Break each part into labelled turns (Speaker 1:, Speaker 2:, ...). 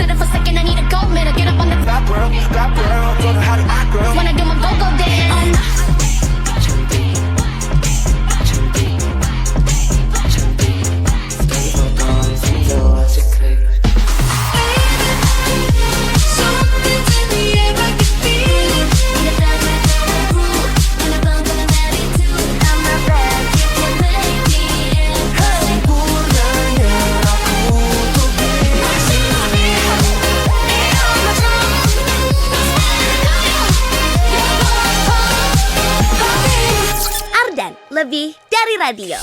Speaker 1: sit up for a second, I need a go, man. I get up on the
Speaker 2: That world, don't know how to act, girl.
Speaker 1: when I do my go-go dance.
Speaker 3: Ardan, lebih dari radio.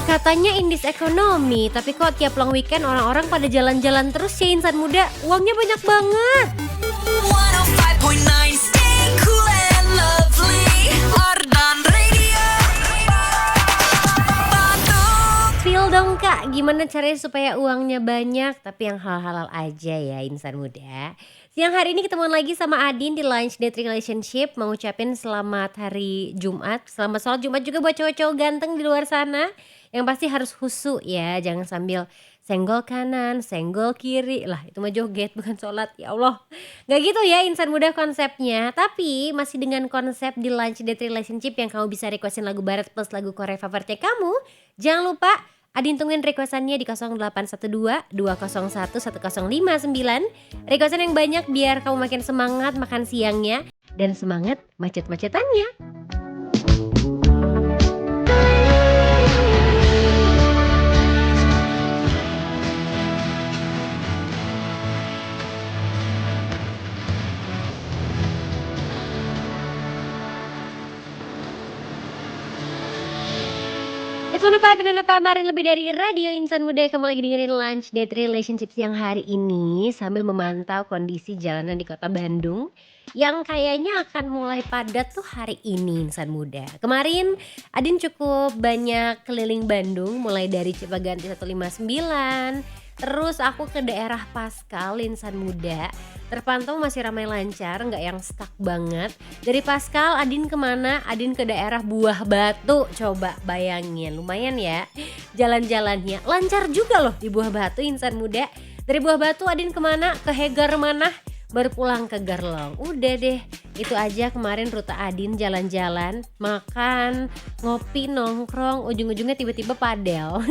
Speaker 4: Katanya indis ekonomi, tapi kok tiap long weekend orang-orang pada jalan-jalan terus ya insan muda. Uangnya banyak banget.
Speaker 5: 105.9 Stay cool and lovely Ardan Radio Bandung.
Speaker 4: Feel dong kak, gimana caranya supaya uangnya banyak tapi yang halal-halal aja ya insan muda. Siang hari ini ketemuan lagi sama Adin di Lunch Date Relationship. Mau ucapin selamat hari Jumat. Selamat sholat Jumat juga buat cowok-cowok ganteng di luar sana. Yang pasti harus khusyuk ya, jangan sambil senggol kanan, senggol kiri. Lah itu mah joget bukan sholat, ya Allah. Gak gitu ya insan muda konsepnya. Tapi masih dengan konsep di Lunch Date Relationship yang kamu bisa requestin lagu barat plus lagu Korea favoritnya kamu. Jangan lupa Adin tungguin requestannya di 0812 201 1059. Requestan yang banyak biar kamu makin semangat makan siangnya dan semangat macet-macetannya. It's one five dan kabarin lebih dari radio insan muda. Kamu lagi dengerin Lunch Date Relationship siang hari ini sambil memantau kondisi jalanan di kota Bandung yang kayaknya akan mulai padat tuh hari ini insan muda. Kemarin Adin cukup banyak keliling Bandung mulai dari Cipaganti 159. Terus aku ke daerah Paskal, insan muda. Terpantau masih ramai lancar, nggak yang stuck banget. Dari Paskal, Adin kemana? Adin ke daerah Buah Batu. Coba bayangin, lumayan ya jalan-jalannya. Lancar juga loh di Buah Batu, insan muda. Dari Buah Batu, Adin kemana? Ke Hegar mana? Baru pulang ke Garlong. Udah deh, itu aja kemarin rute Adin jalan-jalan, makan, ngopi, nongkrong, ujung-ujungnya tiba-tiba padel.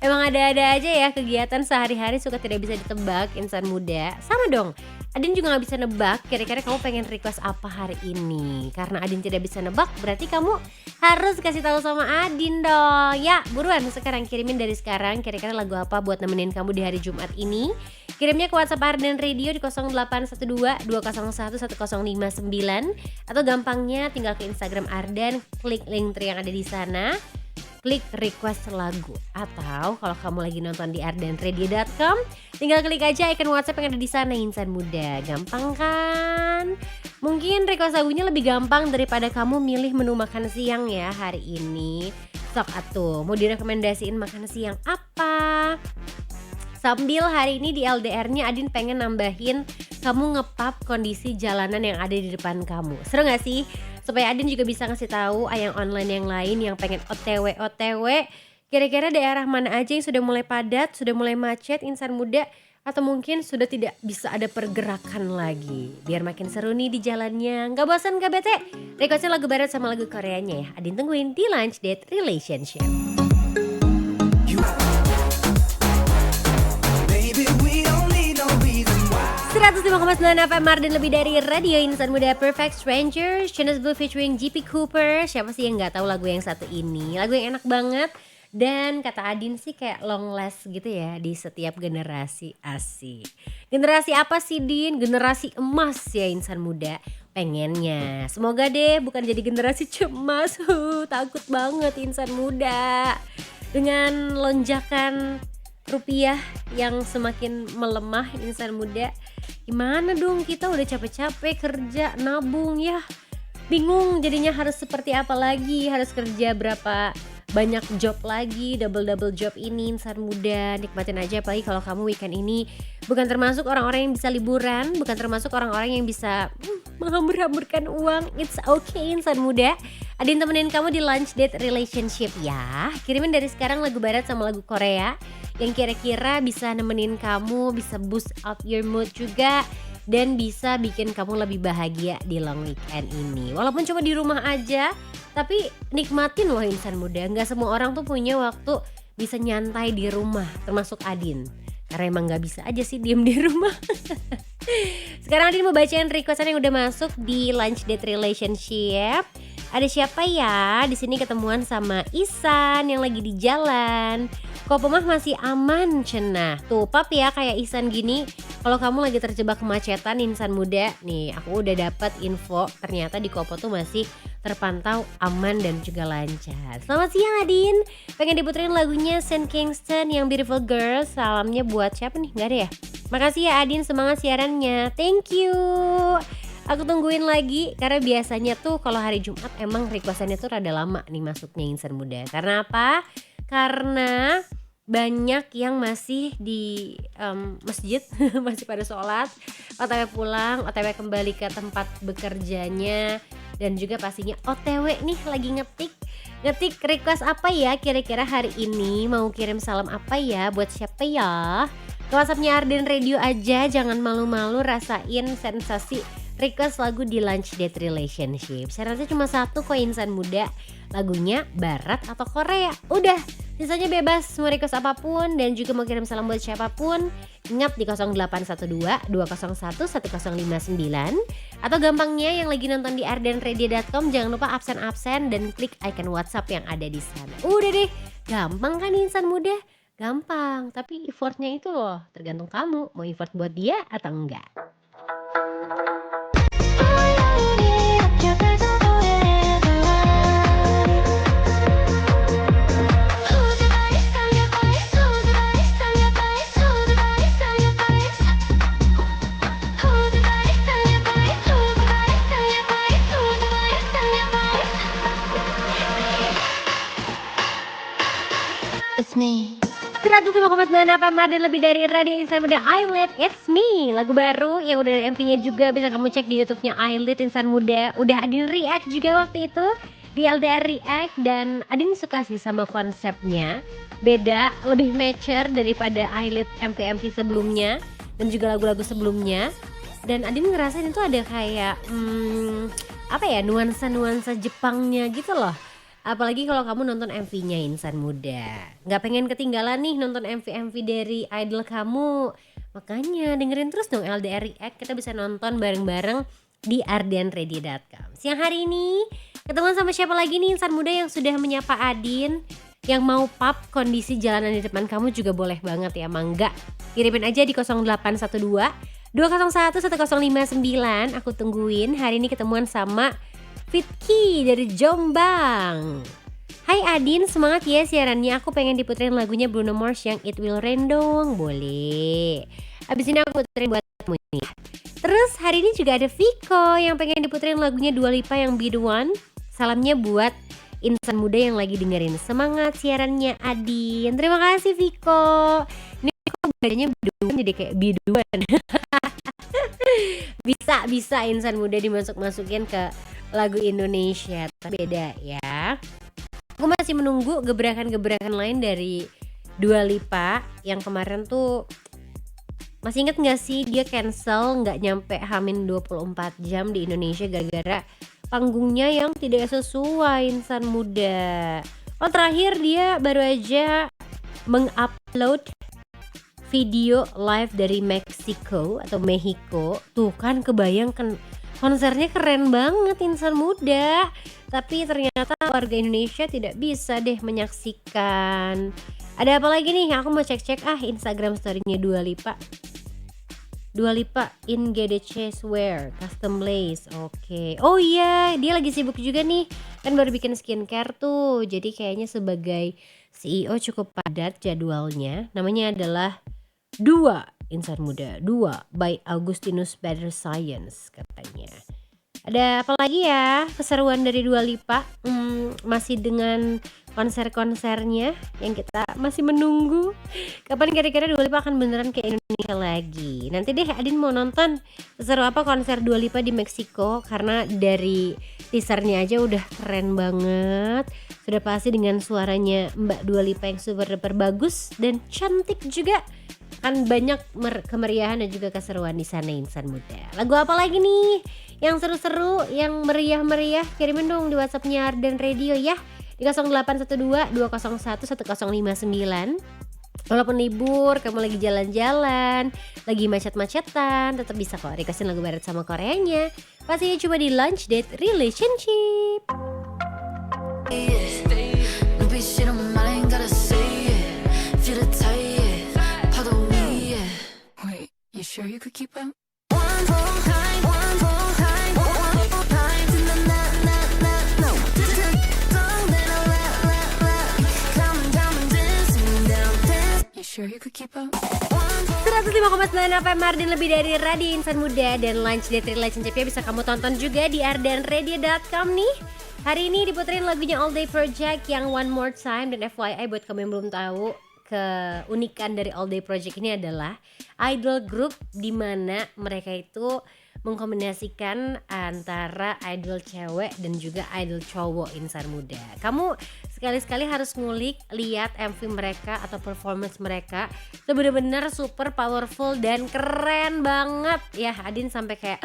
Speaker 4: Emang ada-ada aja ya kegiatan sehari-hari suka tidak bisa ditebak insan muda. Sama dong, Adin juga gak bisa nebak kira-kira kamu pengen request apa hari ini. Karena Adin tidak bisa nebak berarti kamu harus kasih tahu sama Adin dong. Ya buruan sekarang kirimin dari sekarang kira-kira lagu apa buat nemenin kamu di hari Jumat ini. Kirimnya ke WhatsApp Ardan Radio di 0812 201 1059 atau gampangnya tinggal ke Instagram Ardan, klik link yang ada di sana, klik request lagu. Atau kalau kamu lagi nonton di ardanradio.com, tinggal klik aja icon WhatsApp yang ada di sana insan muda. Gampang kan? Mungkin request lagunya lebih gampang daripada kamu milih menu makan siang ya hari ini. Sok atuh, mau direkomendasiin makan siang apa? Sambil hari ini di LDR-nya Adin pengen nambahin kamu ngepap kondisi jalanan yang ada di depan kamu. Seru gak sih? Supaya Adin juga bisa ngasih tahu ayang online yang lain yang pengen OTW. Kira-kira daerah mana aja yang sudah mulai padat, sudah mulai macet insan muda, atau mungkin sudah tidak bisa ada pergerakan lagi. Biar makin seru nih di jalannya. Gak bosan gak bete? Requestnya lagu barat sama lagu Koreanya ya. Adin tungguin di Lunch Date Relationship. 105,9 FM Ardan lebih dari radio insan muda. Perfect Strangers, Channel Blue featuring GP Cooper. Siapa sih yang gak tahu lagu yang satu ini? Lagu yang enak banget. Dan kata Adin sih kayak long last gitu ya di setiap generasi. Asik. Generasi apa sih Din? Generasi emas ya insan muda. Pengennya. Semoga deh bukan jadi generasi cemas. Takut banget insan muda. Dengan lonjakan rupiah yang semakin melemah insan muda, gimana dong kita udah capek-capek kerja nabung ya, bingung jadinya harus seperti apa lagi, harus kerja berapa banyak job lagi, double job ini insan muda. Nikmatin aja, apalagi kalau kamu weekend ini bukan termasuk orang-orang yang bisa liburan, bukan termasuk orang-orang yang bisa menghambur-hamburkan uang. It's okay insan muda. Adin temenin kamu di lunch date relationship ya. Kirimin dari sekarang lagu barat sama lagu Korea yang kira-kira bisa nemenin kamu, bisa boost up your mood juga, dan bisa bikin kamu lebih bahagia di long weekend ini. Walaupun cuma di rumah aja, tapi nikmatin loh insan muda. Gak semua orang tuh punya waktu bisa nyantai di rumah, termasuk Adin. Karena emang gak bisa aja sih diem di rumah. Sekarang Adin mau bacain requestan yang udah masuk di lunch date relationship. Ada siapa ya? Di sini ketemuan sama Isan yang lagi di jalan. Kok Pemah masih aman cenah. Tuh pap ya kayak Isan gini. Kalau kamu lagi terjebak kemacetan insan muda, nih aku udah dapat info ternyata di Kopo tuh masih terpantau aman dan juga lancar. Selamat siang Adin. Pengen diputerin lagunya Saint Kingston yang Beautiful Girl. Salamnya buat siapa nih? Gak ada ya? Makasih ya Adin, semangat siarannya. Thank you. Aku tungguin lagi karena biasanya tuh kalau hari Jumat emang requestannya tuh rada lama nih masuknya insan muda. Karena apa? Karena banyak yang masih di masjid, masih pada sholat, OTW pulang, OTW kembali ke tempat bekerjanya, dan juga pastinya OTW nih lagi ngetik request apa ya kira-kira hari ini, mau kirim salam apa ya, buat siapa ya. Ke WhatsAppnya Arden Radio aja, jangan malu-malu rasain sensasi request lagu di lunch date relationship. Syaratnya cuma satu kok insan muda, lagunya barat atau Korea. Udah, sisanya bebas mau request apapun dan juga mau kirim salam buat siapapun. Ingat di 0812 201 1059 atau gampangnya yang lagi nonton di ardenradio.com jangan lupa absen-absen dan klik icon WhatsApp yang ada di sana. Udah deh, gampang kan insan muda? Gampang, tapi effortnya itu loh tergantung kamu mau effort buat dia atau enggak.
Speaker 1: It's me.
Speaker 3: 105,9 apa Marden lebih dari radio insan muda Ailit. It's me. Lagu baru yang udah ada MV-nya juga, bisa kamu cek di YouTube-nya Ailit insan muda. Udah Adin react juga waktu itu di LDR React, dan Adin suka sih sama konsepnya. Beda, lebih mature daripada Ailit MV-MV sebelumnya dan juga lagu-lagu sebelumnya. Dan Adin ngerasain itu ada kayak apa ya, nuansa-nuansa Jepangnya gitu loh. Apalagi kalau kamu nonton MV-nya insan muda, nggak pengen ketinggalan nih nonton MV-MV dari idol kamu. Makanya dengerin terus dong LDR React, kita bisa nonton bareng-bareng di ardenradio.com. Siang hari ini ketemuan sama siapa lagi nih insan muda yang sudah menyapa Adin? Yang mau pap kondisi jalanan di depan kamu juga boleh banget ya, mangga. Kirimin aja di 0812 201 1059. Aku tungguin. Hari ini ketemuan sama Fitki dari Jombang. Hai Adin, semangat ya siarannya. Aku pengen diputerin lagunya Bruno Mars yang It Will Rain dong. Boleh. Abis ini aku puterin buat kamu nih. Terus hari ini juga ada Viko yang pengen diputerin lagunya Dua Lipa yang Be The One. Salamnya buat insan muda yang lagi dengerin. Semangat siarannya Adin. Terima kasih Viko. Ini kok bacanya Be jadi kayak Be The One. Bisa insan muda dimasuk-masukin ke lagu Indonesia, tapi beda ya. Aku masih menunggu gebrakan-gebrakan lain dari Dua Lipa yang kemarin tuh. Masih inget gak sih dia cancel gak nyampe Hamin 24 jam di Indonesia gara-gara panggungnya yang tidak sesuai insan muda. Oh terakhir dia baru aja mengupload video live dari Meksiko atau Mexico. Tuh kan kebayang kan konsernya keren banget insan muda. Tapi ternyata warga Indonesia tidak bisa deh menyaksikan. Ada apa lagi nih? Aku mau cek-cek Instagram story-nya Dua Lipa. Dua Lipa in GDC Wear Custom Lace. Oke. Oh iya, dia lagi sibuk juga nih. Kan baru bikin skincare tuh. Jadi kayaknya sebagai CEO cukup padat jadwalnya. Namanya adalah Dua insan muda, Dua by Augustinus Better Science katanya. Ada apa lagi ya keseruan dari Dua Lipa? Masih dengan
Speaker 4: konser-konsernya yang kita masih menunggu. Kapan kira-kira Dua Lipa akan beneran ke Indonesia lagi? Nanti deh Adin mau nonton seru apa konser Dua Lipa di Meksiko, karena dari teasernya aja udah keren banget. Sudah pasti dengan suaranya Mbak Dua Lipa yang super duper bagus dan cantik juga. Kan banyak kemeriahan dan juga keseruan di sana insan muda. Lagu apa lagi nih yang seru-seru, yang meriah-meriah? Kirimin dong di WhatsApp-nya Ardan Radio ya. Di 0812 201 1059. Walaupun libur, kamu lagi jalan-jalan, lagi macet-macetan, tetap bisa kok requestin lagu barat sama Koreanya. Pastinya cuma di Lunch Date Relationship.
Speaker 5: 눈빛이란 말 ain't gotta say it. Feel the tight 파도 위에. Wait, you sure you could keep up? One more high, one more high, one more high. No. Then I'll let. Come and dance me down, dance. You sure you could keep up?
Speaker 4: 105,9 FM Ardan lebih dari radio insan muda, dan Lunch Date Relationship-nya bisa kamu tonton juga di ardanradio.com nih. Hari ini diputerin lagunya All Day Project yang One More Time, dan FYI buat kamu yang belum tahu, keunikan dari All Day Project ini adalah idol group di mana mereka itu mengkombinasikan antara idol cewek dan juga idol cowok insan muda. Kamu sekali-sekali harus ngulik, lihat MV mereka atau performance mereka, itu bener-bener super powerful dan keren banget ya. Adin sampai kayak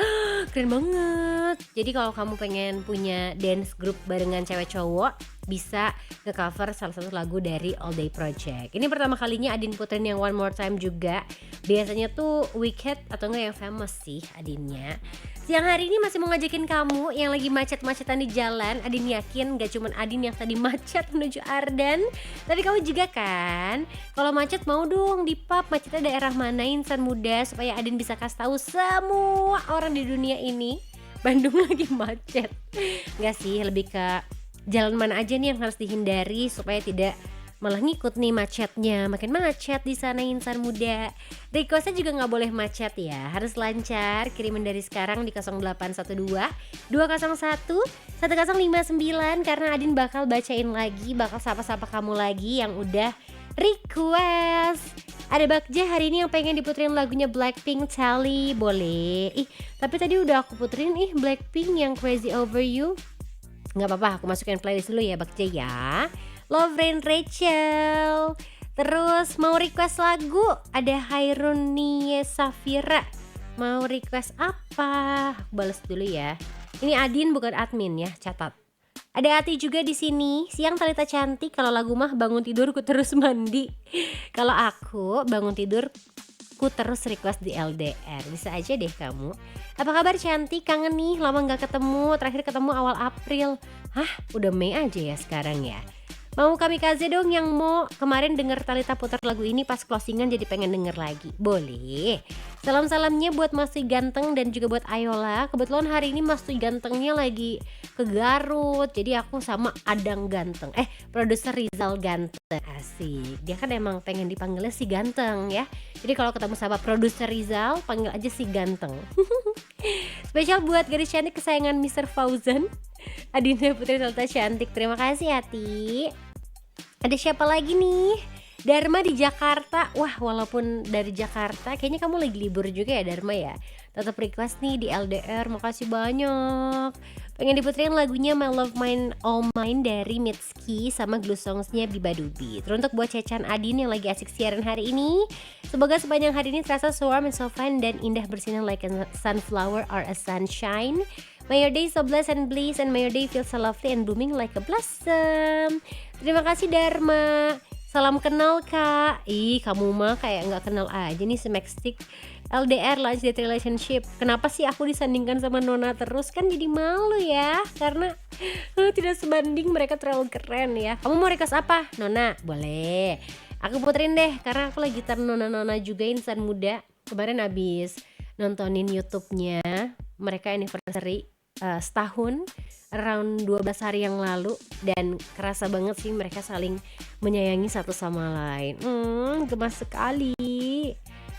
Speaker 4: keren banget. Jadi kalau kamu pengen punya dance group barengan cewek cowok, bisa nge-cover salah satu lagu dari All Day Project. Ini pertama kalinya Adin puterin yang One More Time juga. Biasanya tuh Wicked atau enggak yang famous sih Adinnya. Siang hari ini masih mau ngajakin kamu yang lagi macet-macetan di jalan. Adin yakin gak cuman Adin yang tadi macet menuju Ardan, tapi kamu juga kan. Kalau macet mau dong di pub, macetnya daerah mana insan muda, supaya Adin bisa kasih tahu semua orang di dunia ini Bandung lagi macet. Enggak sih, lebih ke jalan mana aja nih yang harus dihindari supaya tidak malah ngikut nih macetnya, makin macet di sana insan muda. Requestnya juga nggak boleh macet ya, harus lancar. Kirimin dari sekarang di 0812 201 1059, karena Adin bakal bacain lagi, bakal sapa-sapa kamu lagi yang udah request. Ada Bakja hari ini yang pengen diputerin lagunya Blackpink, Tally, boleh. Tapi tadi udah aku puterin Blackpink yang Crazy Over You. Nggak apa-apa, aku masukin playlist dulu ya Bakja ya. Love Rain Rachel. Terus mau request lagu, ada Hairun Nia Safira. Mau request apa? Aku balas dulu ya. Ini Adin bukan admin ya, catat. Ada Ati juga di sini. Siang Talita cantik, kalau lagu mah bangun tidurku terus mandi. Kalau aku bangun tidur ku terus request di LDR. Bisa aja deh kamu. Apa kabar cantik? Kangen nih, lama gak ketemu. Terakhir ketemu awal April. Hah, udah Mei aja ya sekarang ya. Mau Kamikaze dong yang mau kemarin denger Talita putar lagu ini pas closingan jadi pengen denger lagi. Boleh. Salam-salamnya buat Mas Tuy Ganteng dan juga buat Ayola. Kebetulan hari ini Mas Tuy Gantengnya lagi ke Garut. Jadi aku sama Adang Ganteng. Produser Rizal Ganteng. Asik. Dia kan emang pengen dipanggilnya si Ganteng ya. Jadi kalau ketemu sama produser Rizal, panggil aja si Ganteng. Spesial buat gadis cantik kesayangan Mr. Fauzan, Adinda Putri Talita cantik. Terima kasih Hati. Ada siapa lagi nih? Dharma di Jakarta. Wah, walaupun dari Jakarta, kayaknya kamu lagi libur juga ya Dharma ya. Tetap request nih di LDR. Makasih banyak. Pengen diputerin lagunya My Love Mine All Mine dari Mitski sama Glue Songs-nya Biba Dubi. Teruntuk buat Cecan Adin yang lagi asik siaran hari ini. Semoga sepanjang hari ini terasa so warm and so fun dan indah bersinar like a sunflower or a sunshine. May your day so blessed and bliss, and may your day feel so lovely and blooming like a blossom. Terima kasih Dharma. Salam kenal Kak. Kamu mah kayak gak kenal aja nih Smackstick. LDR, Lunch Date Relationship. Kenapa sih aku disandingkan sama Nona terus? Kan jadi malu ya, karena tidak sebanding, mereka terlalu keren ya. Kamu mau request apa? Nona? Boleh. Aku puterin deh, karena aku lagi tar Nona-Nona juga insan muda. Kemarin abis nontonin YouTube-nya mereka anniversary setahun, around 12 hari yang lalu, dan kerasa banget sih mereka saling menyayangi satu sama lain. Gemas sekali.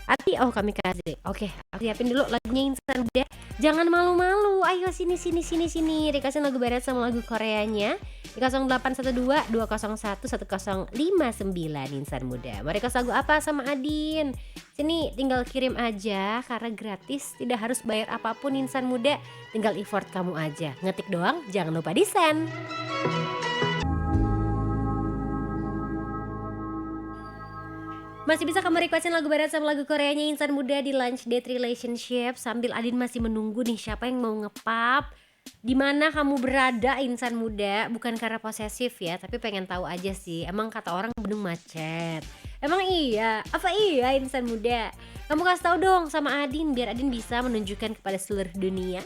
Speaker 4: Ati, oh kamikaze. Oke, aku siapin dulu lagunya Insan Muda. Jangan malu-malu. Ayo sini. Requestin lagu barat sama lagu Koreanya di 0812 201 1059 Insan Muda. Mau request lagu apa sama Adin? Sini tinggal kirim aja karena gratis, tidak harus bayar apapun Insan Muda. Tinggal effort kamu aja. Ngetik doang, jangan lupa di-send. Masih bisa kamu requestin lagu barat sama lagu Koreanya Insan Muda di Lunch Date Relationship sambil Adin masih menunggu nih siapa yang mau ngepap. Di mana kamu berada Insan Muda, bukan karena posesif ya, tapi pengen tahu aja sih. Emang kata orang Bandung macet. Emang iya? Apa iya Insan Muda? Kamu kasih tahu dong sama Adin biar Adin bisa menunjukkan kepada seluruh dunia.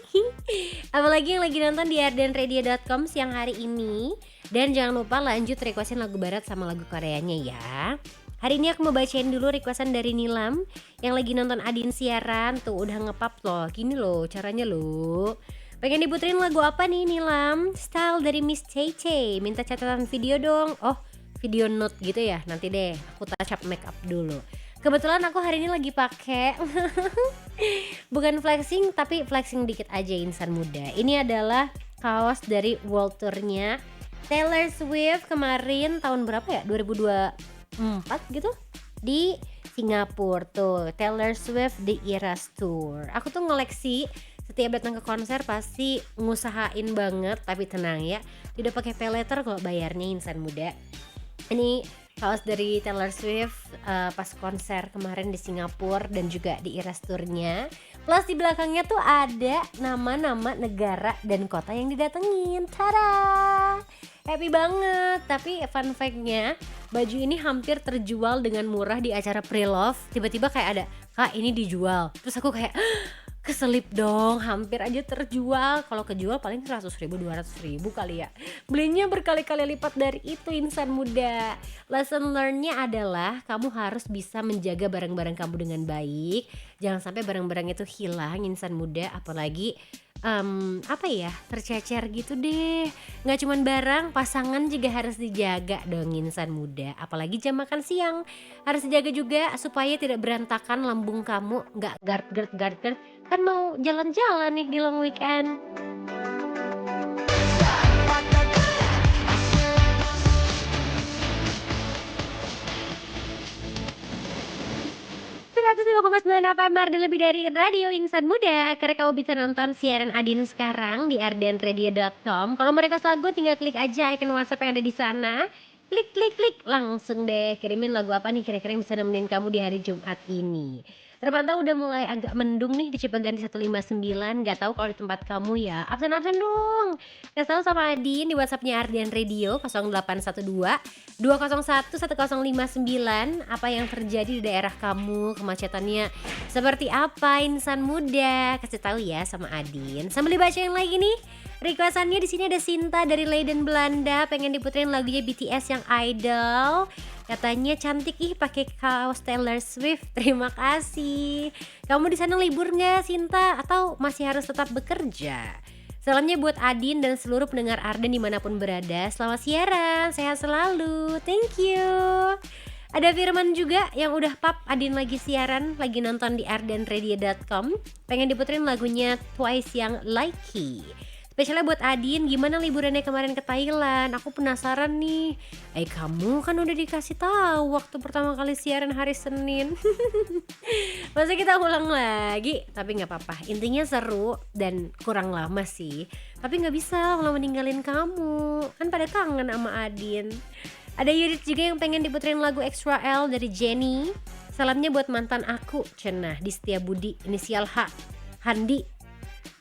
Speaker 4: Apalagi yang lagi nonton di ardenradio.com siang hari ini. Dan jangan lupa lanjut requestin lagu barat sama lagu Koreanya ya. Hari ini aku mau bacain dulu requestan dari Nilam yang lagi nonton Adin siaran. Tuh udah ngepap loh, gini loh caranya loh. Pengen diputerin lagu apa nih Nilam? Style dari Miss Cece. Minta catatan video dong. Oh, video note gitu ya. Nanti deh aku touch up make up dulu. Kebetulan aku hari ini lagi pakai bukan flexing tapi flexing dikit aja Insan Muda. Ini adalah kaos dari World Tour-nya Taylor Swift kemarin tahun berapa ya? 2024 gitu di Singapura tuh. Taylor Swift The Eras Tour. Aku tuh ngoleksi setiap datang ke konser pasti ngusahain banget, tapi tenang ya, tidak pakai pay letter kok bayarnya Insan Muda. Ini kaos dari Taylor Swift pas konser kemarin di Singapura dan juga di Eras Tour-nya. Plus di belakangnya tuh ada nama-nama negara dan kota yang didatengin. Tada! Happy banget. Tapi fun fact-nya, baju ini hampir terjual dengan murah di acara pre-love. Tiba-tiba kayak ada, "Kak, ini dijual." Terus aku kayak keselip dong, hampir aja terjual. Kalau kejual paling 100.000 200.000 kali ya. Belinya berkali-kali lipat dari itu Insan Muda. Lesson learn-nya adalah kamu harus bisa menjaga barang-barang kamu dengan baik. Jangan sampai barang-barang itu hilang Insan Muda. Apalagi tercecer gitu deh. Nggak cuman barang, pasangan juga harus dijaga dong Insan Muda. Apalagi jam makan siang harus dijaga juga supaya tidak berantakan lambung kamu. Nggak gard kan mau jalan-jalan nih di long weekend.
Speaker 3: Apa Mardi lebih dari Radio Insan Muda. Karena kamu bisa nonton siaran Adin sekarang di ardenradio.com. Kalau mereka lagu tinggal klik aja icon WhatsApp yang ada di sana. Klik langsung deh kirimin lagu apa nih kira-kira yang bisa nemenin kamu di hari Jumat ini. Terpantau udah mulai agak mendung nih di Cipeganti 159. Gak tahu kalau di tempat kamu ya. Absen dong. Kasih tahu sama Adin di WhatsAppnya Ardian Radio 0812 201 1059 apa yang terjadi di daerah kamu, kemacetannya seperti apa Insan Muda. Kasih tahu ya sama Adin. Sambil dibacain lagi nih. Requestannya di sini ada Sinta dari Leiden Belanda, pengen diputerin lagunya BTS yang Idol. Katanya cantik pakai kaos Taylor Swift. Terima kasih. Kamu di sana libur nggak Sinta atau masih harus tetap bekerja? Salamnya buat Adin dan seluruh pendengar Arden dimanapun berada. Selamat siaran, sehat selalu. Thank you. Ada Firman juga yang udah pap Adin lagi siaran, lagi nonton di ardenradio.com. Pengen diputerin lagunya Twice yang Likey. Spesialnya buat Adin, gimana liburannya kemarin ke Thailand? Aku penasaran nih. Kamu kan udah dikasih tahu waktu pertama kali siaran hari Senin. Masa kita ulang lagi? Tapi nggak apa-apa. Intinya seru dan kurang lama sih. Tapi nggak bisa lama ninggalin kamu. Kan pada kangen sama Adin. Ada Yudit juga yang pengen diputerin lagu Extra L dari Jenny. Salamnya buat mantan aku, cenah di Setiabudi, inisial H, Handi.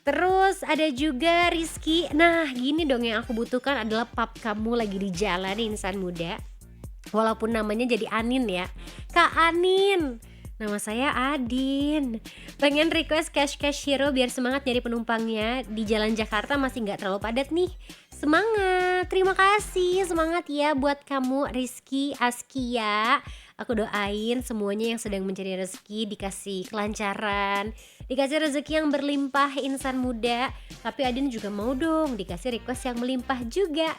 Speaker 3: Terus ada juga Rizky. Nah gini dong, yang aku butuhkan adalah pap kamu lagi di jalan Insan Muda. Walaupun namanya jadi Anin ya, Kak Anin. Nama saya Adin. Pengen request Cash Hero biar semangat nyari penumpangnya. Di jalan Jakarta masih gak terlalu padat nih. Semangat, terima kasih. Semangat ya buat kamu Rizky Askia. Aku doain semuanya yang sedang mencari rezeki dikasih kelancaran, dikasih rezeki yang berlimpah Insan Muda. Tapi Adin juga mau dong dikasih request yang melimpah juga.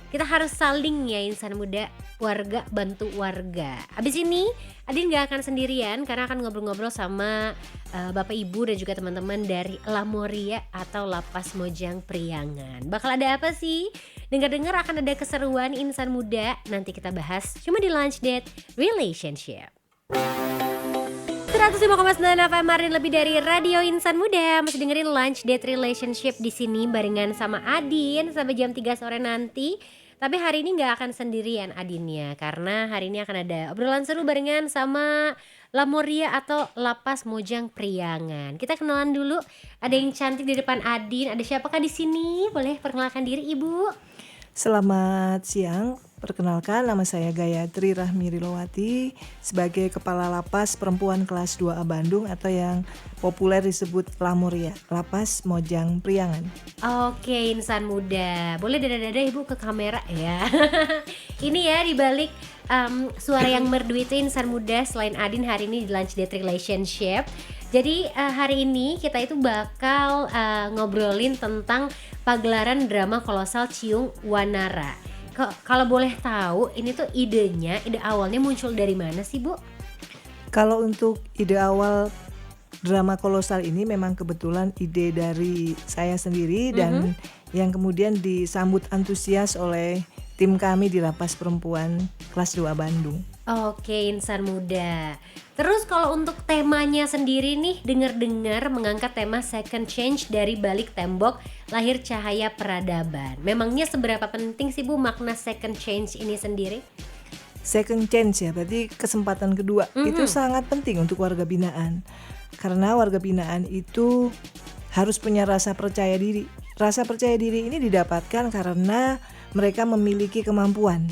Speaker 4: Kita harus saling ya insan muda, warga bantu warga. Abis ini Adin gak akan sendirian karena akan ngobrol-ngobrol sama Bapak Ibu dan juga teman-teman dari Lamoria atau Lapas Mojang Priangan. Bakal ada apa sih? Dengar-dengar akan ada keseruan insan muda. Nanti kita bahas cuma di Lunch Date Relationship. 105,9 FM Marin lebih dari Radio Insan Muda. Masih dengerin Lunch Date Relationship di sini barengan sama Adin sampai jam 3 sore nanti. Tapi hari ini gak akan sendirian Adinnya, karena hari ini akan ada obrolan seru barengan sama Lamoria atau Lapas Mojang Priangan. Kita kenalan dulu. Ada yang cantik di depan Adin. Ada siapakah di sini? Boleh perkenalkan diri Ibu?
Speaker 6: Selamat siang, perkenalkan nama saya Gayatri Rahmi Rilowati sebagai Kepala Lapas Perempuan Kelas 2A Bandung atau yang populer disebut Lamoria, Lapas Mojang Priangan.
Speaker 4: Oke insan muda, boleh dada-dada Ibu ke kamera ya. Ini ya dibalik suara yang merdu itu insan muda selain Adin hari ini di Lunch Date Relationship. Jadi hari ini kita itu bakal ngobrolin tentang pagelaran drama kolosal Ciung Wanara. Kalau boleh tahu ini tuh ide awalnya muncul dari mana sih Bu?
Speaker 6: Kalau untuk ide awal drama kolosal ini memang kebetulan ide dari saya sendiri dan yang kemudian disambut antusias oleh tim kami di Lapas Perempuan Kelas 2 Bandung.
Speaker 4: Oke insan muda. Terus kalau untuk temanya sendiri nih, dengar-dengar mengangkat tema second change dari balik tembok lahir cahaya peradaban. Memangnya seberapa penting sih Bu makna second change ini sendiri?
Speaker 6: Second chance ya, berarti kesempatan kedua. Itu sangat penting untuk warga binaan. Karena warga binaan itu harus punya rasa percaya diri. Rasa percaya diri ini didapatkan karena mereka memiliki kemampuan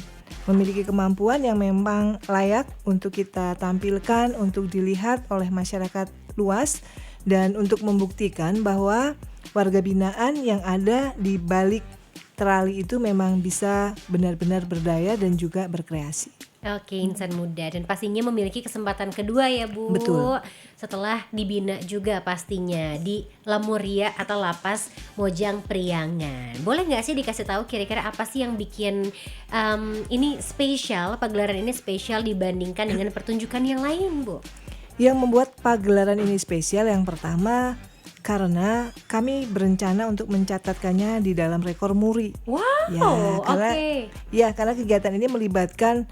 Speaker 6: yang memang layak untuk kita tampilkan, untuk dilihat oleh masyarakat luas, dan untuk membuktikan bahwa warga binaan yang ada di balik terali itu memang bisa benar-benar berdaya dan juga berkreasi.
Speaker 4: Oke insan muda, dan pastinya memiliki kesempatan kedua ya Bu.
Speaker 6: Betul.
Speaker 4: Setelah dibina juga pastinya di Lamoria atau Lapas Mojang Priangan. Boleh gak sih dikasih tahu kira-kira apa sih yang bikin ini spesial, pagelaran ini spesial dibandingkan dengan pertunjukan yang lain Bu?
Speaker 6: Yang membuat pagelaran ini spesial yang pertama karena kami berencana untuk mencatatkannya di dalam rekor muri.
Speaker 4: Wow,
Speaker 6: karena kegiatan ini melibatkan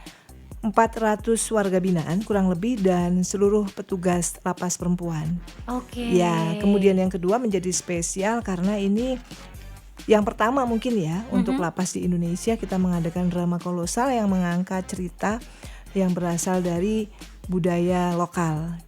Speaker 6: 400 warga binaan kurang lebih dan seluruh petugas lapas perempuan. Ya, kemudian yang kedua menjadi spesial karena ini yang pertama mungkin ya untuk lapas di Indonesia kita mengadakan drama kolosal yang mengangkat cerita yang berasal dari budaya lokal.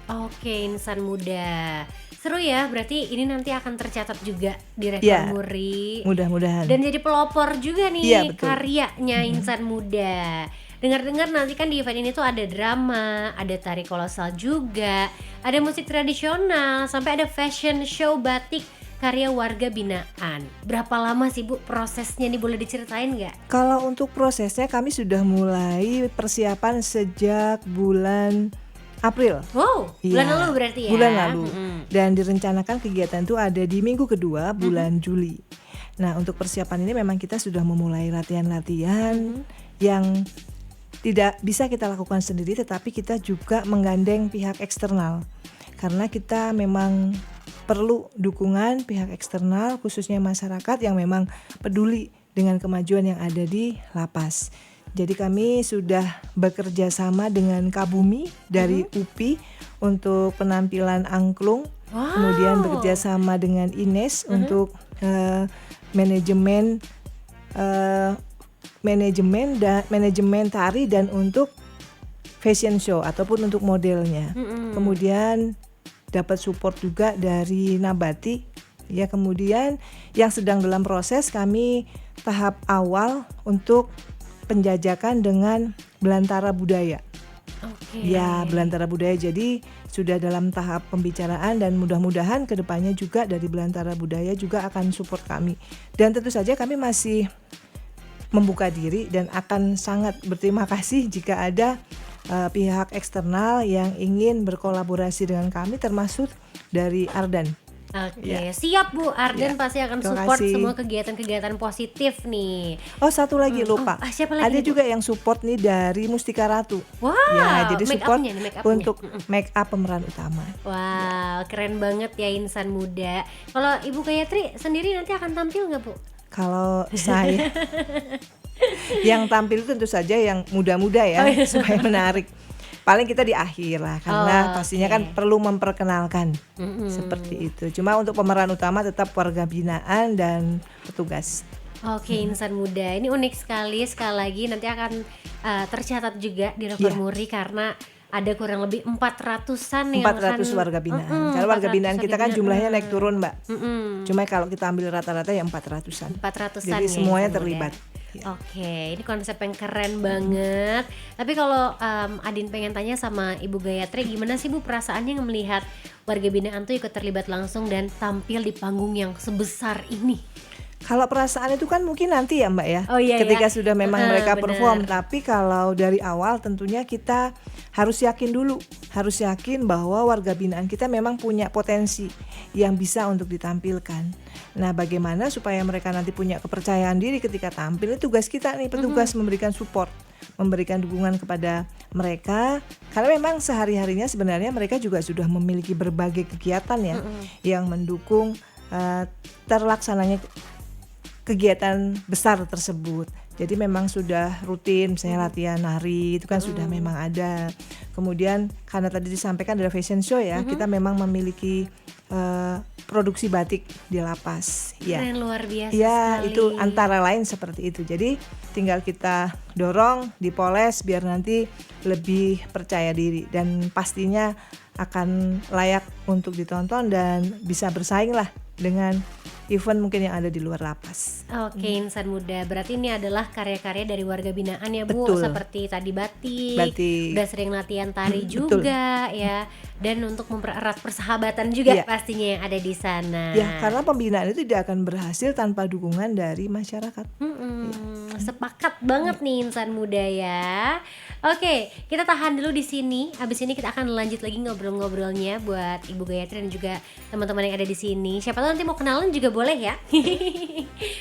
Speaker 4: Oke, insan muda. Seru ya, berarti ini nanti akan tercatat juga di rekor muri.
Speaker 6: Mudah-mudahan.
Speaker 4: Dan jadi pelopor juga nih karyanya insan muda. Dengar-dengar nanti kan di event ini tuh ada drama, ada tari kolosal juga, ada musik tradisional, sampai ada fashion show batik karya warga binaan. Berapa lama sih Bu prosesnya nih, boleh diceritain nggak?
Speaker 6: Kalau untuk prosesnya kami sudah mulai persiapan sejak bulan April.
Speaker 4: Wow, bulan lalu berarti ya?
Speaker 6: Bulan lalu. Dan direncanakan kegiatan itu ada di minggu kedua bulan Juli. Nah untuk persiapan ini memang kita sudah memulai latihan-latihan yang tidak bisa kita lakukan sendiri, tetapi kita juga menggandeng pihak eksternal. Karena kita memang perlu dukungan pihak eksternal, khususnya masyarakat yang memang peduli dengan kemajuan yang ada di lapas. Jadi kami sudah bekerja sama dengan Kabumi dari UPI untuk penampilan angklung. Kemudian bekerja sama dengan Ines untuk manajemen tari dan untuk fashion show ataupun untuk modelnya. Kemudian dapat support juga dari Nabati. Ya, kemudian yang sedang dalam proses kami tahap awal untuk penjajakan dengan Belantara Budaya. Ya, Belantara Budaya, jadi sudah dalam tahap pembicaraan dan mudah-mudahan kedepannya juga dari Belantara Budaya juga akan support kami. Dan tentu saja kami masih membuka diri dan akan sangat berterima kasih jika ada pihak eksternal yang ingin berkolaborasi dengan kami, termasuk dari Ardan.
Speaker 4: Oke,
Speaker 6: Ya.
Speaker 4: siap Bu. Arden
Speaker 6: Ya,
Speaker 4: pasti akan
Speaker 6: terima
Speaker 4: support
Speaker 6: kasih.
Speaker 4: semua kegiatan-kegiatan positif nih.
Speaker 6: Oh, satu lagi lupa.
Speaker 4: Siapa lagi
Speaker 6: Ada
Speaker 4: nih, Bu?
Speaker 6: juga yang support nih dari Mustika Ratu.
Speaker 4: Wow,
Speaker 6: Ya, jadi
Speaker 4: make
Speaker 6: support
Speaker 4: up-nya nih, make up-nya.
Speaker 6: untuk make up pemeran utama.
Speaker 4: Wow, keren banget ya insan muda. Kalau Ibu Gayatri sendiri nanti akan tampil nggak Bu?
Speaker 6: Kalau saya yang tampil itu tentu saja yang muda-muda ya, supaya menarik. Paling kita di akhir lah, karena pastinya kan perlu memperkenalkan seperti itu. Cuma untuk pemeran utama tetap warga binaan dan petugas.
Speaker 4: Oke, insan muda. Ini unik sekali lagi nanti akan tercatat juga di rekor
Speaker 6: Iya.
Speaker 4: muri karena ada kurang lebih 400-an yang
Speaker 6: 400
Speaker 4: akan
Speaker 6: warga binaan. Kalau warga
Speaker 4: 400
Speaker 6: binaan kita
Speaker 4: warga
Speaker 6: kan jumlahnya naik
Speaker 4: binaan.
Speaker 6: turun, Mbak.
Speaker 4: Mm-mm.
Speaker 6: Cuma kalau kita ambil rata-rata ya 400-an.
Speaker 4: 400-an
Speaker 6: Jadi
Speaker 4: ya
Speaker 6: semuanya
Speaker 4: insan
Speaker 6: terlibat.
Speaker 4: muda.
Speaker 6: Ya.
Speaker 4: Oke, ini konsep yang keren banget. Tapi kalau Adin pengen tanya sama Ibu Gayatri, gimana sih Bu perasaannya melihat warga binaan tuh ikut terlibat langsung dan tampil di panggung yang sebesar ini?
Speaker 6: Kalau perasaan itu kan mungkin nanti ya Mbak ya,
Speaker 4: Oh iya
Speaker 6: ketika
Speaker 4: ya.
Speaker 6: sudah memang mereka
Speaker 4: Bener.
Speaker 6: perform. Tapi kalau dari awal tentunya kita harus yakin dulu, harus yakin bahwa warga binaan kita memang punya potensi yang bisa untuk ditampilkan. Nah, bagaimana supaya mereka nanti punya kepercayaan diri ketika tampil, itu tugas kita nih, petugas memberikan support, memberikan dukungan kepada mereka, karena memang sehari-harinya sebenarnya mereka juga sudah memiliki berbagai kegiatan ya yang mendukung terlaksananya kegiatan besar tersebut. Jadi memang sudah rutin, misalnya latihan nari itu kan sudah memang ada. Kemudian karena tadi disampaikan ada fashion show ya, kita memang memiliki produksi batik di lapas. Ya,
Speaker 4: Keren, luar biasa
Speaker 6: ya
Speaker 4: sekali.
Speaker 6: itu antara lain seperti itu. Jadi tinggal kita dorong, dipoles biar nanti lebih percaya diri dan pastinya akan layak untuk ditonton dan bisa bersaing lah dengan event mungkin yang ada di luar lapas.
Speaker 4: Oke, insan muda. Berarti ini adalah karya-karya dari warga binaan ya Bu,
Speaker 6: Betul.
Speaker 4: seperti tadi batik,
Speaker 6: Batik.
Speaker 4: udah sering latihan tari
Speaker 6: Betul.
Speaker 4: juga ya, dan untuk mempererat persahabatan juga
Speaker 6: Iya.
Speaker 4: pastinya yang ada di sana.
Speaker 6: Ya, karena pembinaan itu tidak akan berhasil tanpa dukungan dari masyarakat.
Speaker 4: Sepakat banget nih insan muda ya. Oke, kita tahan dulu di sini. Abis ini kita akan lanjut lagi ngobrol-ngobrolnya buat Ibu Gayatri dan juga teman-teman yang ada di sini. Siapa tahu nanti mau kenalan juga boleh ya.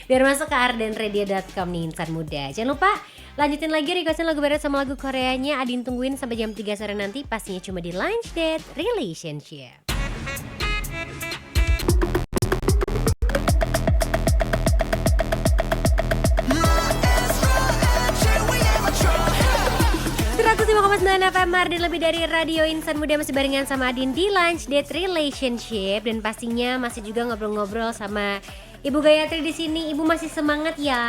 Speaker 4: Biar masuk ke ardenradio.com nih insan muda. Jangan lupa lanjutin lagi requestin lagu barat sama lagu Koreanya. Adin tungguin sampai jam 3 sore nanti, pastinya cuma di Lunch Date Relationship. FM Mardin lebih dari radio insan muda, masih barengan sama Adin di Lunch Date Relationship dan pastinya masih juga ngobrol-ngobrol sama Ibu Gayatri di sini. Ibu masih semangat ya?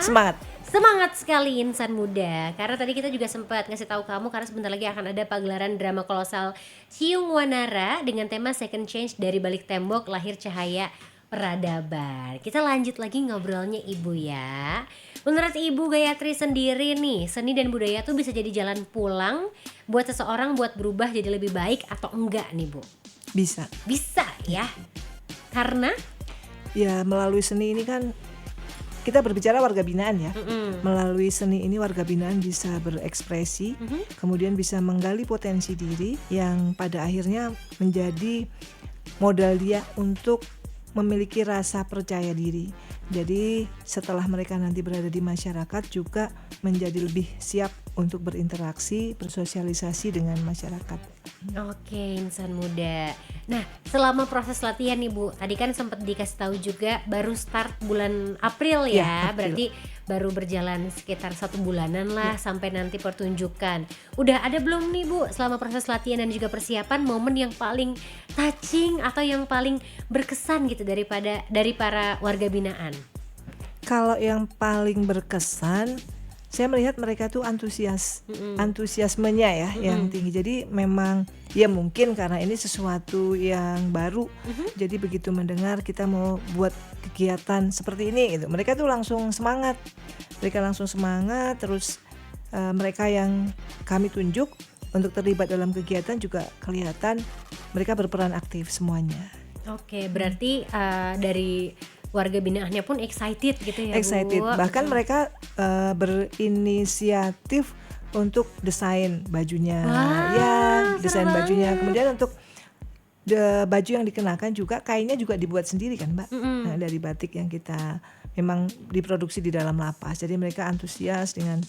Speaker 6: Semangat.
Speaker 4: Semangat sekali insan muda. Karena tadi kita juga sempat ngasih tahu kamu karena sebentar lagi akan ada pagelaran drama kolosal Ciung Wanara dengan tema Second Change dari balik tembok lahir cahaya peradaban. Kita lanjut lagi ngobrolnya Ibu ya. Menurut Ibu Gayatri sendiri nih, seni dan budaya tuh bisa jadi jalan pulang buat seseorang buat berubah jadi lebih baik atau enggak nih Bu?
Speaker 6: Bisa.
Speaker 4: Bisa ya. Karena
Speaker 6: Ya, melalui seni ini kan kita berbicara warga binaan ya. Melalui seni ini warga binaan bisa berekspresi, kemudian bisa menggali potensi diri yang pada akhirnya menjadi modal dia untuk memiliki rasa percaya diri. Jadi setelah mereka nanti berada di masyarakat juga menjadi lebih siap untuk berinteraksi, bersosialisasi dengan masyarakat.
Speaker 4: Oke, insan muda. Nah, selama proses latihan nih Bu, tadi kan sempat dikasih tahu juga baru start bulan April ya,
Speaker 6: Ya, April.
Speaker 4: berarti baru berjalan sekitar 1 bulanan lah sampai nanti pertunjukan. Udah ada belum nih Bu selama proses latihan dan juga persiapan momen yang paling touching atau yang paling berkesan gitu dari para warga binaan?
Speaker 6: Kalau yang paling berkesan, saya melihat mereka tuh antusiasmenya ya yang tinggi. Jadi memang ya mungkin karena ini sesuatu yang baru, jadi begitu mendengar kita mau buat kegiatan seperti ini gitu, mereka tuh langsung semangat. Terus mereka yang kami tunjuk untuk terlibat dalam kegiatan juga kelihatan mereka berperan aktif semuanya.
Speaker 4: Oke, berarti dari warga binaannya pun excited gitu ya
Speaker 6: Excited,
Speaker 4: Bu?
Speaker 6: bahkan mereka berinisiatif untuk desain bajunya.
Speaker 4: Wah,
Speaker 6: Ya,
Speaker 4: seru
Speaker 6: desain bajunya.
Speaker 4: banget.
Speaker 6: Kemudian untuk baju yang dikenakan juga kainnya juga dibuat sendiri kan Mbak. Nah, dari batik yang kita memang diproduksi di dalam lapas. Jadi mereka antusias dengan,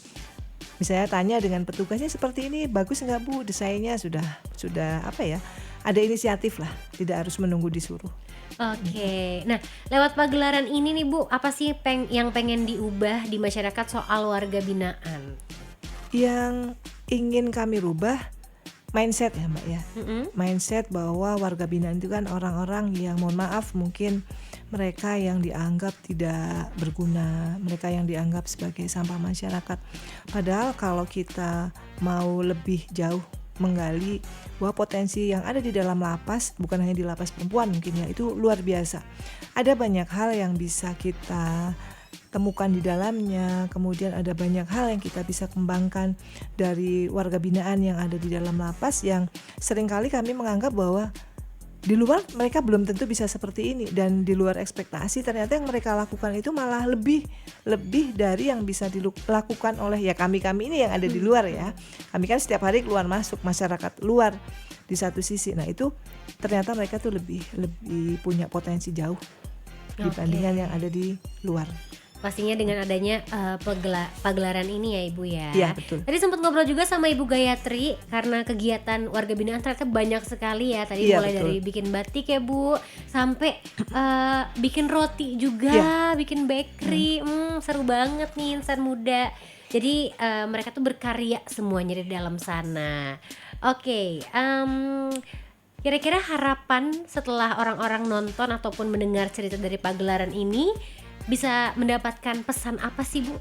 Speaker 6: misalnya tanya dengan petugasnya seperti ini, bagus nggak Bu? Desainnya sudah apa ya? Ada inisiatif lah, tidak harus menunggu disuruh.
Speaker 4: Oke. Nah, lewat pagelaran ini nih Bu, apa sih yang pengen diubah di masyarakat soal warga binaan?
Speaker 6: Yang ingin kami rubah mindset ya Mbak ya. Mindset bahwa warga binaan itu kan orang-orang yang mohon maaf mungkin mereka yang dianggap tidak berguna, mereka yang dianggap sebagai sampah masyarakat. Padahal kalau kita mau lebih jauh menggali bahwa potensi yang ada di dalam lapas, bukan hanya di lapas perempuan mungkin ya, itu luar biasa. Ada banyak hal yang bisa kita temukan di dalamnya, kemudian ada banyak hal yang kita bisa kembangkan dari warga binaan yang ada di dalam lapas, yang seringkali kami menganggap bahwa di luar mereka belum tentu bisa seperti ini, dan di luar ekspektasi ternyata yang mereka lakukan itu malah lebih dari yang bisa dilakukan oleh ya kami ini yang ada di luar ya. Kami kan setiap hari keluar masuk masyarakat luar di satu sisi. Nah itu ternyata mereka tuh lebih punya potensi jauh dibandingkan yang ada di luar.
Speaker 4: Pastinya dengan adanya pagelaran ini ya Ibu ya.
Speaker 6: Iya betul.
Speaker 4: Tadi sempat ngobrol juga sama Ibu Gayatri karena kegiatan warga binaan ternyata banyak sekali ya. Tadi
Speaker 6: Iya,
Speaker 4: mulai
Speaker 6: betul.
Speaker 4: dari bikin batik ya Bu, sampai bikin roti juga, bikin bakery. Seru banget nih insan muda. Jadi mereka tuh berkarya semuanya di dalam sana. Oke, kira-kira harapan setelah orang-orang nonton ataupun mendengar cerita dari pagelaran ini bisa mendapatkan pesan apa sih Bu?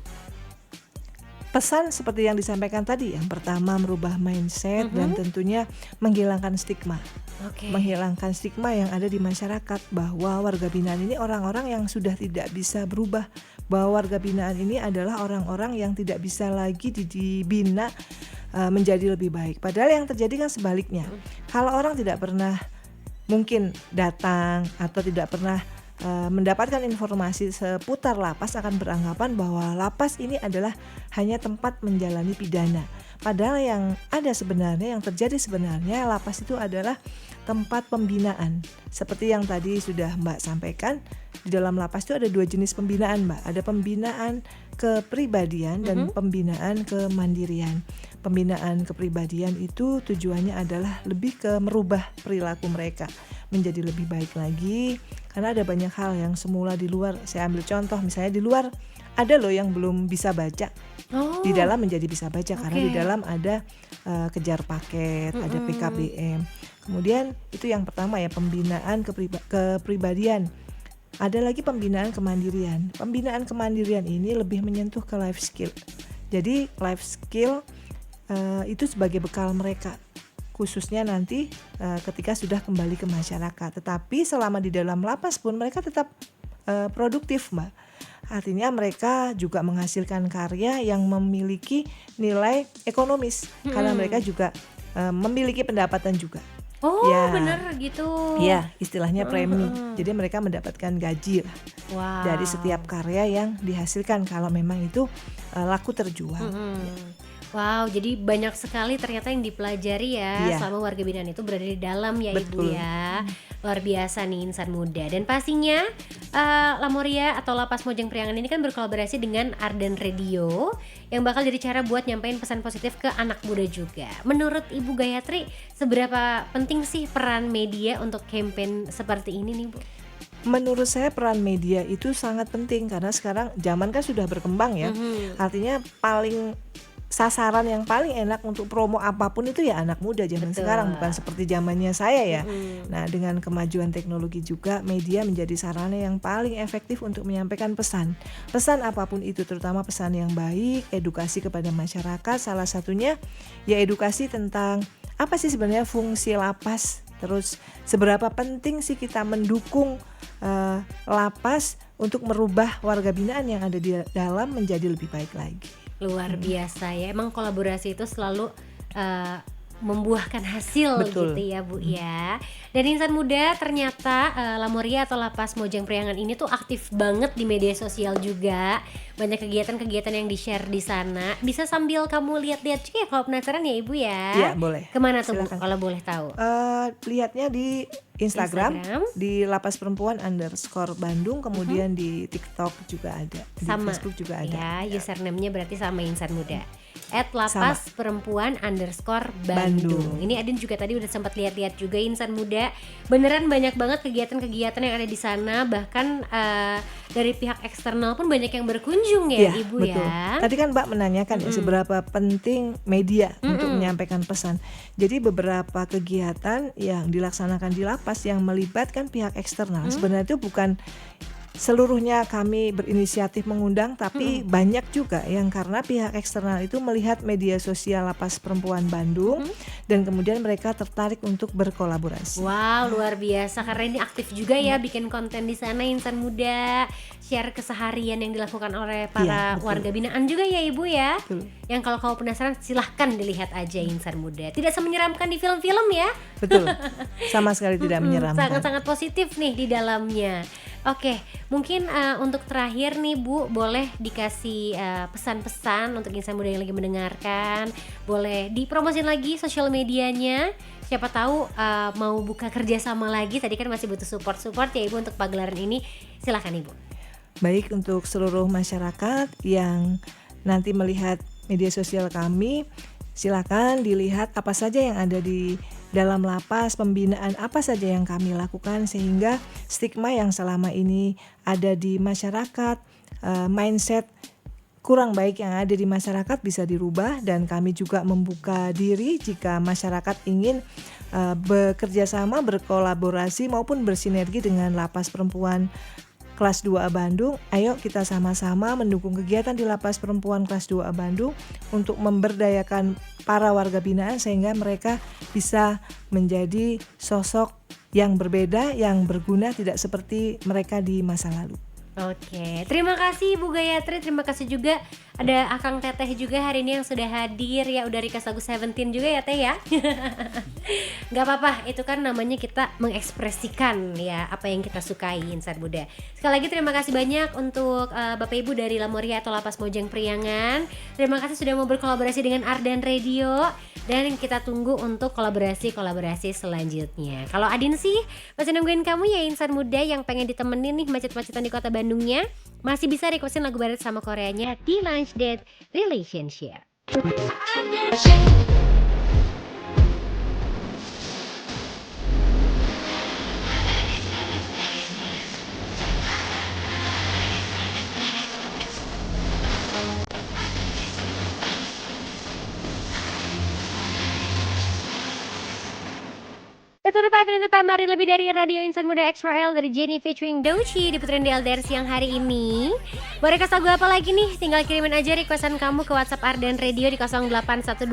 Speaker 6: Pesan seperti yang disampaikan tadi, yang pertama merubah mindset dan tentunya menghilangkan stigma.
Speaker 4: Oke.
Speaker 6: Menghilangkan stigma yang ada di masyarakat bahwa warga binaan ini orang-orang yang sudah tidak bisa berubah, bahwa warga binaan ini adalah orang-orang yang tidak bisa lagi dibina menjadi lebih baik. Padahal yang terjadi kan sebaliknya. Kalau orang tidak pernah mungkin datang atau tidak pernah mendapatkan informasi seputar lapas, akan beranggapan bahwa lapas ini adalah hanya tempat menjalani pidana. Padahal yang ada sebenarnya, yang terjadi sebenarnya, lapas itu adalah tempat pembinaan. Seperti yang tadi sudah Mbak sampaikan, di dalam lapas itu ada 2 jenis pembinaan Mbak. Ada pembinaan kepribadian dan pembinaan kemandirian. Pembinaan kepribadian itu tujuannya adalah lebih ke merubah perilaku mereka menjadi lebih baik lagi, karena ada banyak hal yang semula di luar. Saya ambil contoh, misalnya di luar ada loh yang belum bisa baca, di dalam menjadi bisa baca karena di dalam ada kejar paket, ada PKBM. Kemudian itu yang pertama ya, pembinaan kepribadian. Ada lagi pembinaan kemandirian. Pembinaan kemandirian ini lebih menyentuh ke life skill. Jadi life skill itu sebagai bekal mereka, khususnya nanti ketika sudah kembali ke masyarakat. Tetapi selama di dalam lapas pun mereka tetap produktif Mbak. Artinya mereka juga menghasilkan karya yang memiliki nilai ekonomis, karena mereka juga memiliki pendapatan juga.
Speaker 4: Oh
Speaker 6: Ya.
Speaker 4: bener gitu.
Speaker 6: Ya, istilahnya premi. Jadi mereka mendapatkan gaji lah
Speaker 4: Wow.
Speaker 6: dari setiap karya yang dihasilkan kalau memang itu laku terjual.
Speaker 4: Wow, jadi banyak sekali ternyata yang dipelajari ya
Speaker 6: Iya.
Speaker 4: selama warga binaan itu berada di dalam ya Ibu
Speaker 6: Betul.
Speaker 4: ya. Luar biasa nih insan muda. Dan pastinya Lamoria atau Lapas Mojang Priangan ini kan berkolaborasi dengan Ardan Radio yang bakal jadi cara buat nyampein pesan positif ke anak muda juga. Menurut Ibu Gayatri, seberapa penting sih peran media untuk campaign seperti ini nih Bu?
Speaker 6: Menurut saya peran media itu sangat penting karena sekarang zaman kan sudah berkembang ya. Artinya sasaran yang paling enak untuk promo apapun itu ya anak muda zaman
Speaker 4: Betul.
Speaker 6: sekarang, bukan seperti zamannya saya ya. Nah, dengan kemajuan teknologi juga media menjadi sarana yang paling efektif untuk menyampaikan pesan apapun itu, terutama pesan yang baik, edukasi kepada masyarakat. Salah satunya ya edukasi tentang apa sih sebenarnya fungsi lapas, terus seberapa penting sih kita mendukung lapas untuk merubah warga binaan yang ada di dalam menjadi lebih baik lagi.
Speaker 4: Luar biasa ya, emang kolaborasi itu selalu membuahkan hasil.
Speaker 6: Betul.
Speaker 4: Gitu ya Bu ya. Dan insan muda ternyata Lamoria atau Lapas Mojang Priangan ini tuh aktif banget di media sosial juga. Banyak kegiatan-kegiatan yang di-share di sana. Bisa sambil kamu lihat-lihat juga ya kalau penasaran ya Ibu ya.
Speaker 6: Iya, boleh.
Speaker 4: Kemana tuh Bu
Speaker 6: Silakan.
Speaker 4: kalau boleh tahu?
Speaker 6: Lihatnya di Instagram di Lapas Perempuan _Bandung, kemudian di TikTok juga ada, di
Speaker 4: sama
Speaker 6: Facebook juga ada.
Speaker 4: ya, username-nya berarti sama Insan Muda @Lapas Perempuan _Bandung. Ini Adin juga tadi udah sempat lihat-lihat juga Insan Muda, beneran banyak banget kegiatan-kegiatan yang ada di sana, bahkan dari pihak eksternal pun banyak yang berkunjung ya,
Speaker 6: Iya,
Speaker 4: Ibu
Speaker 6: betul.
Speaker 4: ya.
Speaker 6: Tadi kan Mbak menanyakan ya seberapa penting media untuk menyampaikan pesan. Jadi beberapa kegiatan yang dilaksanakan di lapas yang melibatkan pihak eksternal sebenarnya itu bukan seluruhnya kami berinisiatif mengundang, tapi banyak juga yang karena pihak eksternal itu melihat media sosial Lapas Perempuan Bandung dan kemudian mereka tertarik untuk berkolaborasi.
Speaker 4: Wow, luar biasa, karena ini aktif juga ya bikin konten di sana Insan Muda, share keseharian yang dilakukan oleh para
Speaker 6: betul.
Speaker 4: warga binaan juga ya Ibu ya.
Speaker 6: Betul.
Speaker 4: Yang kalau kamu penasaran silahkan dilihat aja Insan Muda. Tidak semenyeramkan di film-film ya.
Speaker 6: Betul, sama sekali tidak menyeramkan.
Speaker 4: Sangat-sangat positif nih di dalamnya. Oke, mungkin untuk terakhir nih Bu, boleh dikasih pesan-pesan untuk Insan Muda yang lagi mendengarkan. Boleh dipromosin lagi sosial medianya. Siapa tahu mau buka kerjasama lagi. Tadi kan masih butuh support ya Ibu untuk pagelaran ini. Silakan Ibu.
Speaker 6: Baik, untuk seluruh masyarakat yang nanti melihat media sosial kami, silakan dilihat apa saja yang ada di dalam lapas, pembinaan apa saja yang kami lakukan sehingga stigma yang selama ini ada di masyarakat, mindset kurang baik yang ada di masyarakat bisa dirubah, dan kami juga membuka diri jika masyarakat ingin bekerja sama, berkolaborasi maupun bersinergi dengan Lapas Perempuan Kelas 2A Bandung. Ayo kita sama-sama mendukung kegiatan di Lapas Perempuan Kelas 2A Bandung untuk memberdayakan para warga binaan sehingga mereka bisa menjadi sosok yang berbeda, yang berguna, tidak seperti mereka di masa lalu.
Speaker 4: Oke, terima kasih Bu Gayatri, terima kasih juga ada Akang Teteh juga hari ini yang sudah hadir ya, udah request lagu Seventeen juga ya Teh ya. Gak apa-apa, itu kan namanya kita mengekspresikan ya apa yang kita sukai Insan Muda. Sekali lagi terima kasih banyak untuk Bapak Ibu dari Lamoria atau Lapas Mojang Priangan. Terima kasih sudah mau berkolaborasi dengan Ardan Radio, dan kita tunggu untuk kolaborasi selanjutnya. Kalau Adin sih masih nungguin kamu ya Insan Muda yang pengen ditemenin nih macet-macetan di kota Bandungnya. Masih bisa requestin lagu barat sama Koreanya di Lunch Date Relationship. Itu udah mari lebih dari Radio Insan Muda XRL dari Jenny featuring Doechii di putaran di LDR siang hari ini. Mau request lagu apa lagi nih? Tinggal kirimin aja requestan kamu ke WhatsApp Ardan Radio di 0812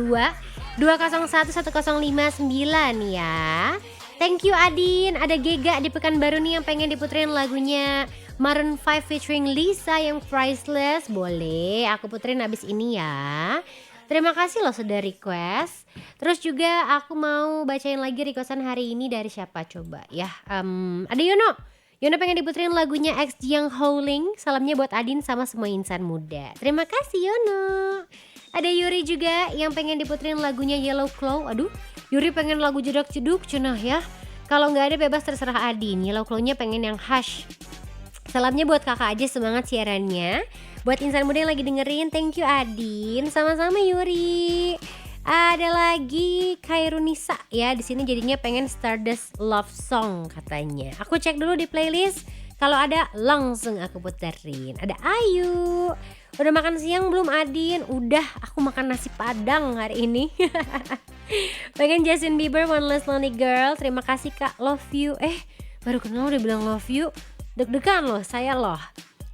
Speaker 4: 201 1059 ya. Thank you Adin. Ada Gega di Pekanbaru nih yang pengen diputerin lagunya Maroon 5 featuring Lisa yang Priceless. Boleh, aku puterin abis ini ya. Terima kasih loh sudah request. Terus juga aku mau bacain lagi requestan hari ini dari siapa coba ya. Ada Yono. Yono pengen diputerin lagunya XG yang Howling. Salamnya buat Adin sama semua Insan Muda. Terima kasih Yono. Ada Yuri juga yang pengen diputerin lagunya Yellow Claw. Aduh, Yuri pengen lagu jedak-jeduk cenah ya. Kalau nggak ada bebas terserah Adin. Yellow Claw-nya pengen yang Hush. Salamnya buat kakak aja, semangat siarannya. Buat Insan Muda yang lagi dengerin, thank you Adin. Sama-sama Yuri. Ada lagi Kairunisa ya, di sini jadinya pengen Stardust Love Song katanya. Aku cek dulu di playlist. Kalau ada langsung aku puterin. Ada Ayu. Udah makan siang belum Adin? Udah, aku makan nasi padang hari ini. Pengen Justin Bieber One Less Lonely Girl. Terima kasih Kak, love you. Baru kenal udah bilang love you. Deg-degan loh, saya loh.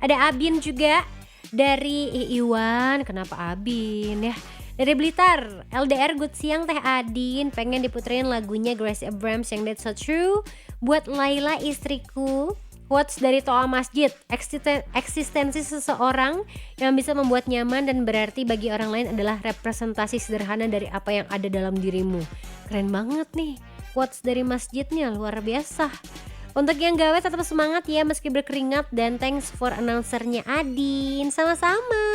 Speaker 4: Ada Abin juga dari Iwan. Kenapa Abin ya? Dari Blitar, LDR good siang Teh Adin. Pengen diputerin lagunya Grace Abrams yang That's So True. Buat Laila istriku. Quotes dari Toa Masjid, eksistensi seseorang yang bisa membuat nyaman dan berarti bagi orang lain adalah representasi sederhana dari apa yang ada dalam dirimu. Keren banget nih, quotes dari masjidnya luar biasa. Untuk yang gawe tetap semangat ya meski berkeringat, dan thanks for announcernya Adin. Sama-sama.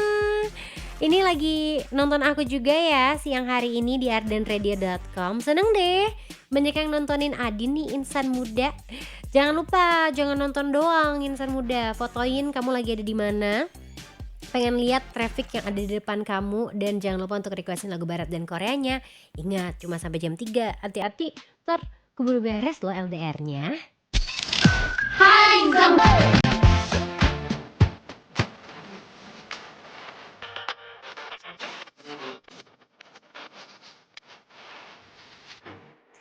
Speaker 4: Ini lagi nonton aku juga ya siang hari ini di ardenradio.com. Seneng deh, banyak yang nontonin Adin nih, insan muda. Jangan lupa, jangan nonton doang insan muda. Fotoin kamu lagi ada di mana. Pengen lihat traffic yang ada di depan kamu. Dan jangan lupa untuk requestin lagu barat dan Koreanya. Ingat, cuma sampai jam 3. Hati-hati, ntar keburu beres loh LDR-nya.
Speaker 1: Hai, Zambal.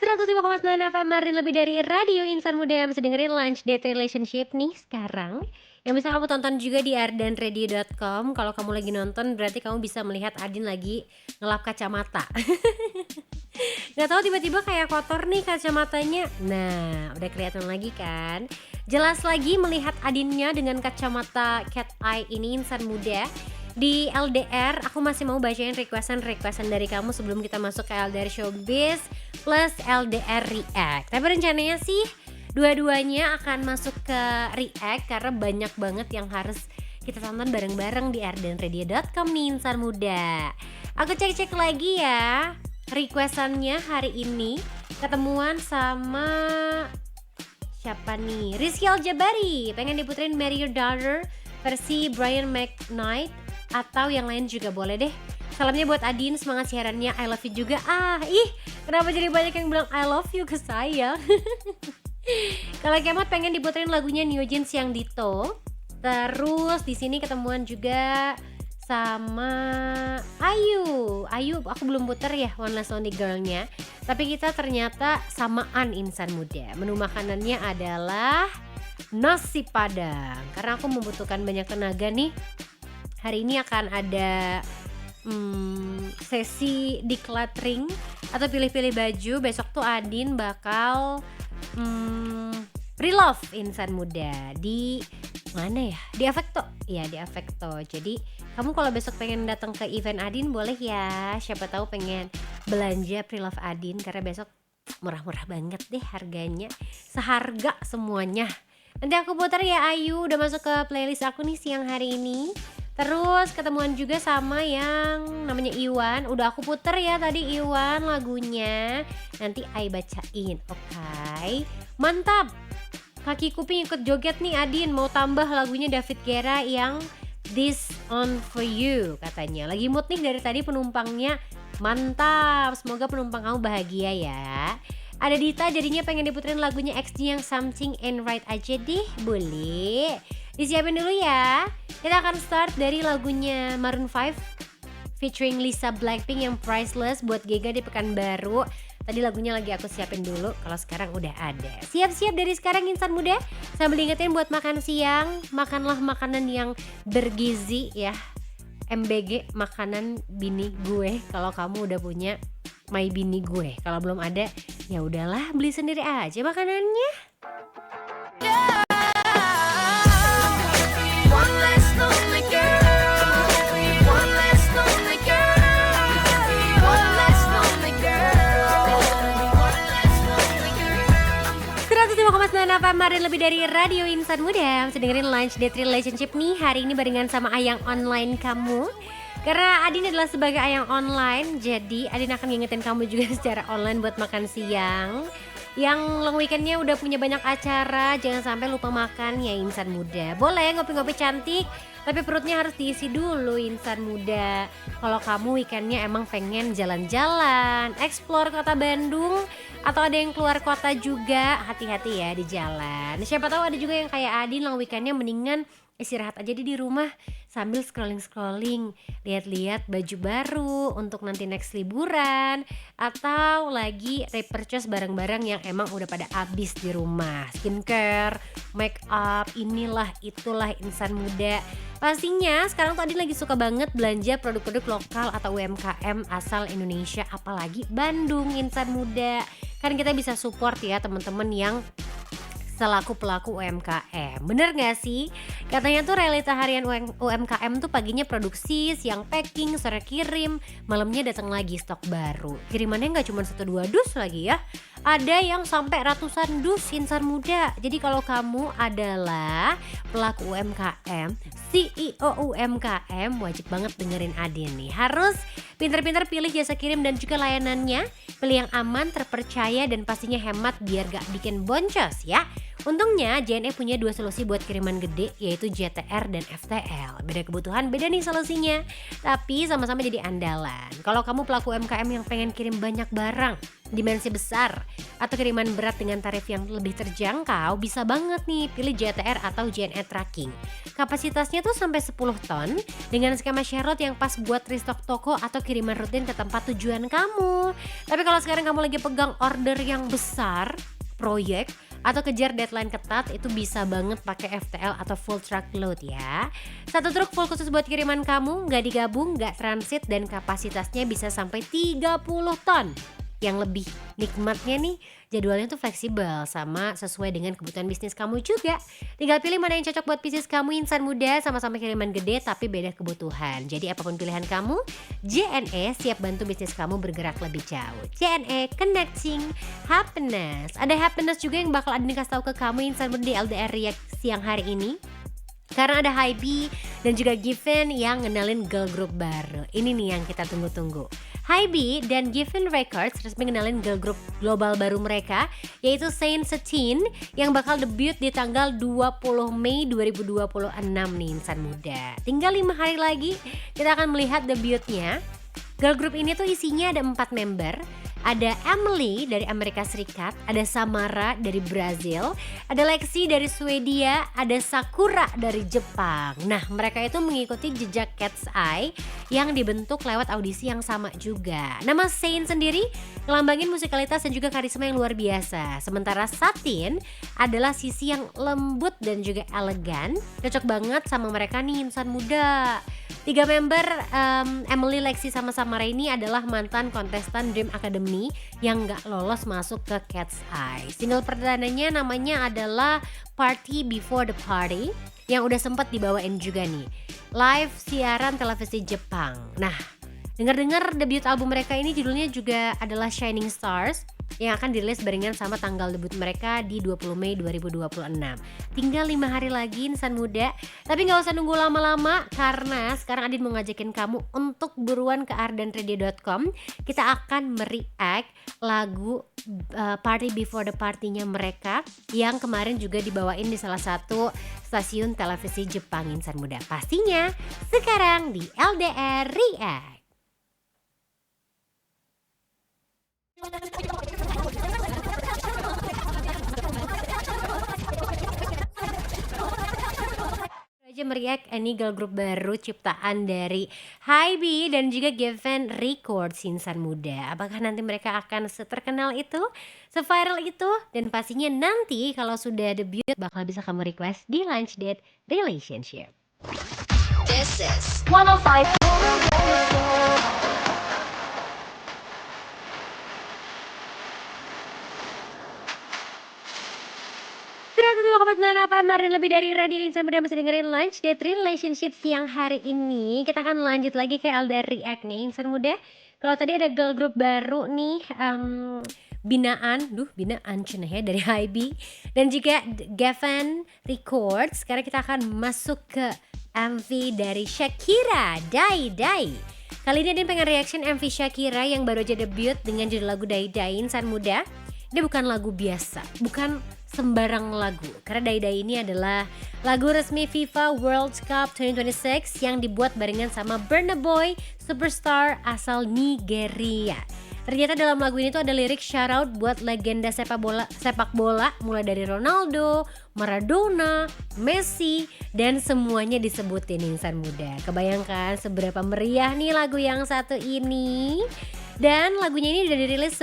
Speaker 4: 105,9 FM Marin, lebih dari radio insan muda yang bisa dengerin Lunch Date Relationship nih sekarang. Yang bisa kamu tonton juga di ardenradio.com. Kalau kamu lagi nonton berarti kamu bisa melihat Adin lagi ngelap kacamata. Gak tahu tiba-tiba kayak kotor nih kacamatanya. Nah, udah kelihatan lagi kan? Jelas lagi melihat Adinnya dengan kacamata cat eye ini insan muda. Di LDR, aku masih mau bacain requestan dari kamu sebelum kita masuk ke LDR Showbiz plus LDR React. Tapi rencananya sih dua-duanya akan masuk ke React karena banyak banget yang harus kita tonton bareng-bareng di ardenradio.com nih insan muda. Aku cek-cek lagi ya requestannya hari ini. Ketemuan sama siapa nih? Rizky Aljabari pengen diputerin Marry Your Daughter versi Brian McKnight atau yang lain juga boleh deh. Salamnya buat Adin, semangat siarannya, I love you juga. Kenapa jadi banyak yang bilang I love you ke saya? Kalau Kemot pengen diputerin lagunya New Jeans yang Dito. Terus di sini ketemuan juga sama Ayu aku belum puter ya One Last Lonely Girl-nya. Tapi kita ternyata samaan insan muda. Menu makanannya adalah nasi padang. Karena aku membutuhkan banyak tenaga nih. Hari ini akan ada sesi decluttering atau pilih-pilih baju. Besok tuh Adin bakal pre-love insan muda di mana ya? Di Afekto. Iya, di Afekto. Jadi kamu kalau besok pengen datang ke event Adin boleh ya. Siapa tahu pengen belanja pre-love Adin karena besok murah-murah banget deh harganya. Seharga semuanya. Nanti aku putar ya Ayu, udah masuk ke playlist aku nih siang hari ini. Terus ketemuan juga sama yang namanya Iwan. Udah aku puter ya tadi Iwan lagunya. Nanti Ai bacain, oke? Mantap. Kaki kuping ikut joget nih Adin. Mau tambah lagunya David Guetta yang This On For You katanya. Lagi mood nih dari tadi penumpangnya. Mantap. Semoga penumpang kamu bahagia ya. Ada Dita jadinya pengen diputerin lagunya XG yang Something Ain't Right aja deh. Boleh. Disiapin dulu ya. Kita akan start dari lagunya Maroon 5 featuring Lisa Blackpink yang Priceless buat Gega di Pekanbaru. Tadi lagunya lagi aku siapin dulu, kalau sekarang udah ada. Siap-siap dari sekarang insan muda. Sambil ingetin buat makan siang, makanlah makanan yang bergizi ya. MBG makanan bini gue. Kalau kamu udah punya my bini gue. Kalau belum ada, ya udahlah beli sendiri aja makanannya. Apa Marin, lebih dari radio insan muda. Masih dengerin Lunch Date Relationship nih. Hari ini barengan sama Ayang Online kamu. Karena Adin adalah sebagai Ayang Online, jadi Adin akan ngingetin kamu juga secara online buat makan siang. Yang long weekendnya udah punya banyak acara, jangan sampai lupa makan ya insan muda. Boleh ngopi-ngopi cantik, tapi perutnya harus diisi dulu insan muda. Kalau kamu weekendnya emang pengen jalan-jalan, explore kota Bandung, atau ada yang keluar kota juga, hati-hati ya di jalan. Siapa tahu ada juga yang kayak Adin long weekendnya mendingan istirahat aja di rumah sambil scrolling-scrolling, lihat-lihat baju baru untuk nanti next liburan, atau lagi repurchase barang-barang yang emang udah pada habis di rumah. Skincare, make up, inilah itulah insan muda. Pastinya sekarang tuh Adin lagi suka banget belanja produk-produk lokal atau UMKM asal Indonesia, apalagi Bandung insan muda. Kan kita bisa support ya teman-teman yang selaku pelaku UMKM. Bener gak sih? Katanya tuh realita harian UMKM tuh paginya produksi, siang packing, sore kirim, malamnya datang lagi stok baru. Kirimannya gak cuma 1-2 dus lagi ya, ada yang sampai ratusan dus insan muda. Jadi kalau kamu adalah pelaku UMKM, CEO UMKM, wajib banget dengerin Adin nih. Harus pinter-pinter pilih jasa kirim dan juga layanannya. Pilih yang aman, terpercaya, dan pastinya hemat biar gak bikin boncos ya. Untungnya JNE punya 2 solusi buat kiriman gede, yaitu JTR dan FTL. Beda kebutuhan, beda nih solusinya, tapi sama-sama jadi andalan. Kalau kamu pelaku UMKM yang pengen kirim banyak barang, dimensi besar, atau kiriman berat dengan tarif yang lebih terjangkau, bisa banget nih pilih JTR atau JNE Tracking. Kapasitasnya tuh sampai 10 ton dengan skema Sherlock yang pas buat restock toko atau kiriman rutin ke tempat tujuan kamu. Tapi kalau sekarang kamu lagi pegang order yang besar, proyek, atau kejar deadline ketat, itu bisa banget pakai FTL atau full truckload ya. Satu truk full khusus buat kiriman kamu, nggak digabung, nggak transit, dan kapasitasnya bisa sampai 30 ton. Yang lebih nikmatnya nih, jadwalnya tuh fleksibel sama sesuai dengan kebutuhan bisnis kamu juga. Tinggal pilih mana yang cocok buat bisnis kamu insan muda, sama-sama kiriman gede tapi beda kebutuhan. Jadi apapun pilihan kamu, JNE siap bantu bisnis kamu bergerak lebih jauh. JNE Connecting Happiness. Ada happiness juga yang bakal Adin kasih tahu ke kamu insan muda di LDR React siang hari ini. Karena ada Hybe dan juga Given yang ngenalin girl group baru. Ini nih yang kita tunggu-tunggu. Hybe dan Given Records resmi ngenalin girl group global baru mereka, yaitu Saint Setine, yang bakal debut di tanggal 20 Mei 2026 nih insan muda. Tinggal 5 hari lagi kita akan melihat debutnya. Girl group ini tuh isinya ada 4 member. Ada Emily dari Amerika Serikat, ada Samara dari Brazil, ada Lexi dari Swedia, ada Sakura dari Jepang. Nah, mereka itu mengikuti jejak Cat's Eye yang dibentuk lewat audisi yang sama juga. Nama Saint sendiri ngelambangin musikalitas dan juga karisma yang luar biasa. Sementara Satin adalah sisi yang lembut dan juga elegan. Cocok banget sama mereka nih insan muda. 3 member Emily, Lexi, sama Samara ini adalah mantan kontestan Dream Academy yang gak lolos masuk ke Cat's Eye. Single perdananya namanya adalah Party Before the Party, yang udah sempat dibawain juga nih live siaran televisi Jepang. Nah, dengar-dengar debut album mereka ini judulnya juga adalah Shining Stars, yang akan dirilis barengan sama tanggal debut mereka di 20 Mei 2026. Tinggal 5 hari lagi insan muda. Tapi gak usah nunggu lama-lama, karena sekarang Adin mau ngajakin kamu untuk buruan ke ardenradio.com. Kita akan mereact lagu Party Before the Party-nya mereka, yang kemarin juga dibawain di salah satu stasiun televisi Jepang insan muda. Pastinya sekarang di LDR React. Aja meriak ini girl group baru ciptaan dari Hybe dan juga Given Records insan muda. Apakah nanti mereka akan seterkenal itu, seviral itu, dan pastinya nanti kalau sudah debut bakal bisa kamu request di Lunch Date Relationship.
Speaker 5: This is
Speaker 1: 105.
Speaker 3: Apa kemarin lebih dari radio insan muda masih dengerin Lunch Date Relationship siang hari ini. Kita akan lanjut lagi ke LDR React nih insan muda. Kalau tadi ada girl group baru nih, binaan cina ya dari Hybe dan juga Given Records. Sekarang kita akan masuk ke MV dari Shakira, Die Die. Kali ini Adin pengen reaction MV Shakira yang baru aja debut dengan judul lagu Die Die insan muda. Ini bukan lagu biasa, bukan sembarang lagu, karena Die Die ini adalah lagu resmi FIFA World Cup 2026 yang dibuat barengan sama Burna Boy, superstar asal Nigeria. Ternyata dalam lagu ini tuh ada lirik shoutout buat legenda sepak bola mulai dari Ronaldo, Maradona, Messi, dan semuanya disebutin insan muda. Kebayangkan seberapa meriah nih lagu yang satu ini. Dan lagunya ini udah dirilis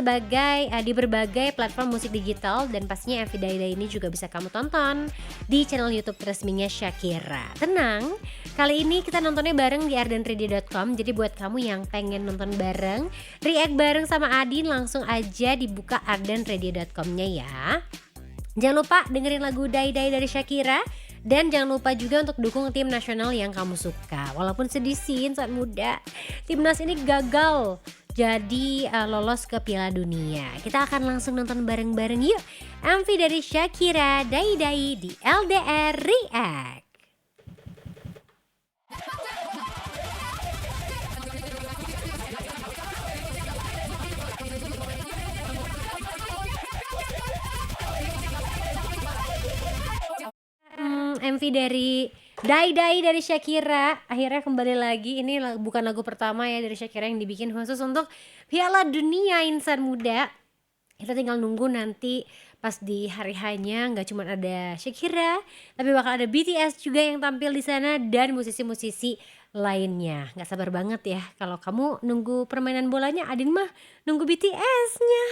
Speaker 3: di berbagai platform musik digital, dan pastinya MV Die Die ini juga bisa kamu tonton di channel YouTube resminya Shakira. Tenang, kali ini kita nontonnya bareng di ardenradio.com. Jadi buat kamu yang pengen nonton bareng, react bareng sama Adin, langsung aja dibuka ardenradio.com-nya ya.
Speaker 4: Jangan lupa dengerin lagu Dai Dai dari Shakira. Dan jangan lupa juga untuk dukung tim nasional yang kamu suka. Walaupun sedih sih Insan Muda, timnas ini gagal jadi lolos ke Piala Dunia. Kita akan langsung nonton bareng-bareng yuk MV dari Shakira Dai Dai di LDR React. MV dari Dai Dai dari Shakira akhirnya kembali lagi. Ini bukan lagu pertama ya dari Shakira yang dibikin khusus untuk Piala Dunia Insan Muda. Kita tinggal nunggu nanti pas di hari hanya nggak cuma ada Shakira, tapi bakal ada BTS juga yang tampil di sana dan musisi-musisi lainnya. Nggak sabar banget ya kalau kamu nunggu permainan bolanya, Adin mah nunggu BTS-nya.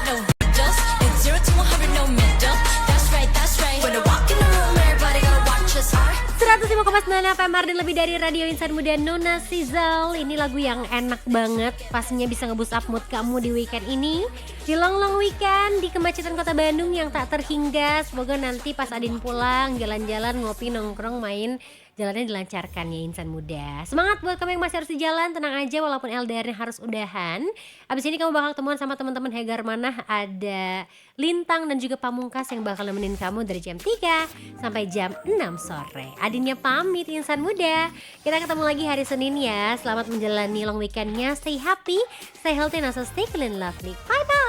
Speaker 5: No just it's 0 to 100, no middle. That's right. When I walk in the room, everybody gotta watch us.
Speaker 4: 105,9 FM Mardin lebih dari Radio Insan Muda. Nona Sizal, ini lagu yang enak banget. Pastinya bisa ngeboost up mood kamu di weekend ini, di long weekend, di kemacetan kota Bandung yang tak terhingga. Semoga nanti pas Adin pulang, jalan-jalan, ngopi, nongkrong, main, jalannya dilancarkan ya Insan Muda. Semangat buat kamu yang masih harus di jalan, tenang aja walaupun LDR-nya harus udahan. Abis ini kamu bakal ketemuan sama teman-teman Hegar Manah, ada Lintang dan juga Pamungkas yang bakal nemenin kamu dari jam 3 sampai jam 6 sore. Adinnya pamit Insan Muda. Kita ketemu lagi hari Senin ya. Selamat menjalani long weekendnya. Stay happy, stay healthy, and also stay clean lovely. Bye bye.